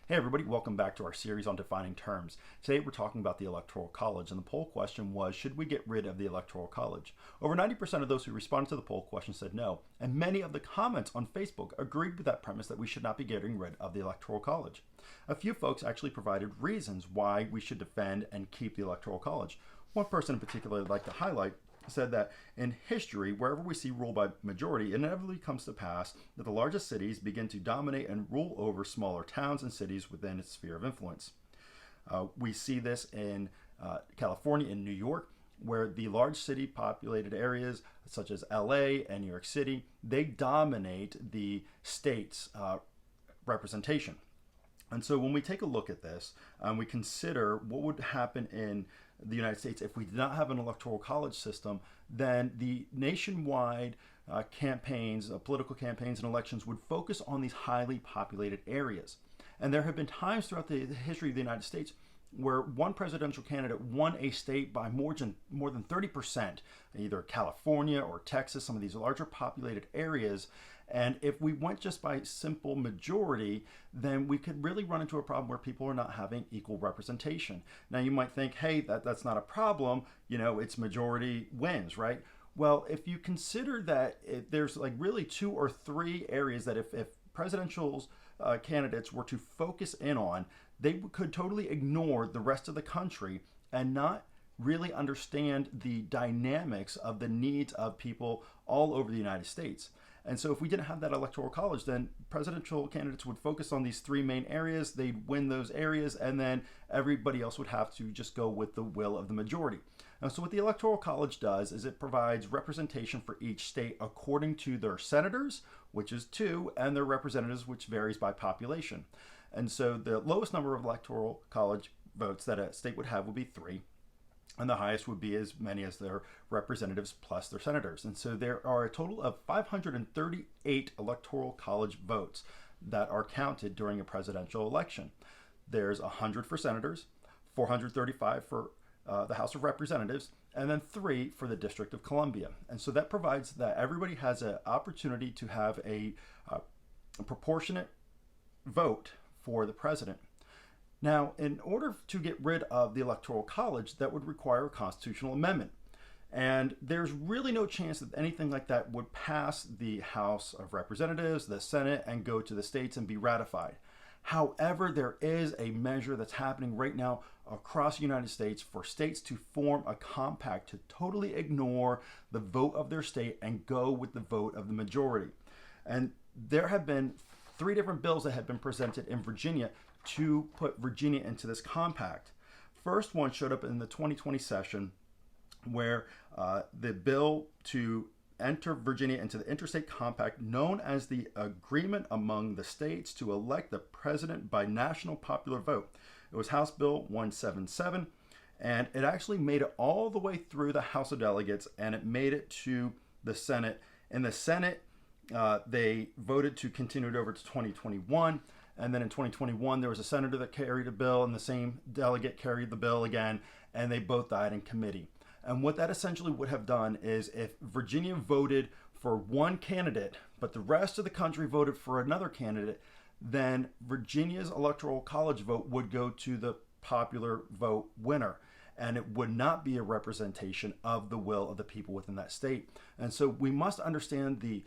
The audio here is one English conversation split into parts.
Hey everybody, welcome back to our series on defining terms. Today we're talking about the Electoral College, and the poll question was, should we get rid of the Electoral College? Over 90% of those who responded to the poll question said no, and many of the comments on Facebook agreed with that premise that we should not be getting rid of the Electoral College. A few folks actually provided reasons why we should defend and keep the Electoral College. One person in particular I'd like to highlight said that in history, wherever we see rule by majority, it inevitably comes to pass that the largest cities begin to dominate and rule over smaller towns and cities within its sphere of influence. We see this in California and New York, where the large city populated areas such as LA and New York City, they dominate the state's representation. And so when we take a look at this, we consider what would happen in the United States if we did not have an electoral college system, then the nationwide campaigns, political campaigns and elections would focus on these highly populated areas. And there have been times throughout the history of the United States where one presidential candidate won a state by more than 30%, either California or Texas, some of these larger populated areas. And if we went just by simple majority, then we could really run into a problem where people are not having equal representation. Now you might think, hey, that's not a problem, it's majority wins, right? Well, if you consider that there's like really two or three areas that if presidential candidates were to focus in on, they could totally ignore the rest of the country and not really understand the dynamics of the needs of people all over the United States. And so if we didn't have that electoral college, then presidential candidates would focus on these three main areas, they'd win those areas, and then everybody else would have to just go with the will of the majority. And so what the electoral college does is it provides representation for each state according to their senators, which is 2, and their representatives, which varies by population. And so the lowest number of electoral college votes that a state would have would be 3. And the highest would be as many as their representatives plus their senators. And so there are a total of 538 electoral college votes that are counted during a presidential election. There's 100 for senators, 435 for the House of Representatives, and then 3 for the District of Columbia. And so that provides that everybody has an opportunity to have a proportionate vote for the president. Now, in order to get rid of the Electoral College, that would require a constitutional amendment. And there's really no chance that anything like that would pass the House of Representatives, the Senate, and go to the states and be ratified. However, there is a measure that's happening right now across the United States for states to form a compact to totally ignore the vote of their state and go with the vote of the majority. And there have been 3 different bills that have been presented in Virginia to put Virginia into this compact. First one showed up in the 2020 session where the bill to enter Virginia into the interstate compact known as the Agreement Among the States to Elect the President by National Popular Vote. It was House Bill 177, and it actually made it all the way through the House of Delegates, and it made it to the Senate. In the Senate, they voted to continue it over to 2021. And then in 2021, there was a senator that carried a bill, and the same delegate carried the bill again, and they both died in committee. And what that essentially would have done is if Virginia voted for one candidate, but the rest of the country voted for another candidate, then Virginia's electoral college vote would go to the popular vote winner. And it would not be a representation of the will of the people within that state. And so we must understand the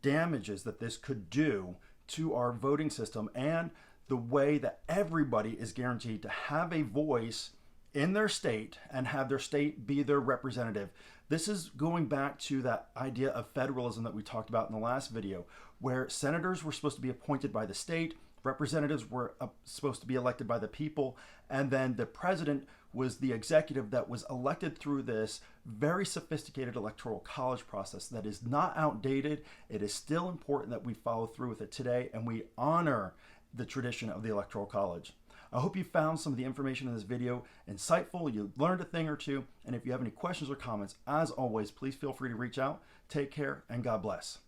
damages that this could do to our voting system and the way that everybody is guaranteed to have a voice in their state and have their state be their representative. This is going back to that idea of federalism that we talked about in the last video, where senators were supposed to be appointed by the state, representatives were supposed to be elected by the people, and then the president was the executive that was elected through this very sophisticated electoral college process that is not outdated. It is still important that we follow through with it today, and we honor the tradition of the electoral college. I hope you found some of the information in this video insightful, you learned a thing or two, and if you have any questions or comments, as always, please feel free to reach out. Take care, and God bless.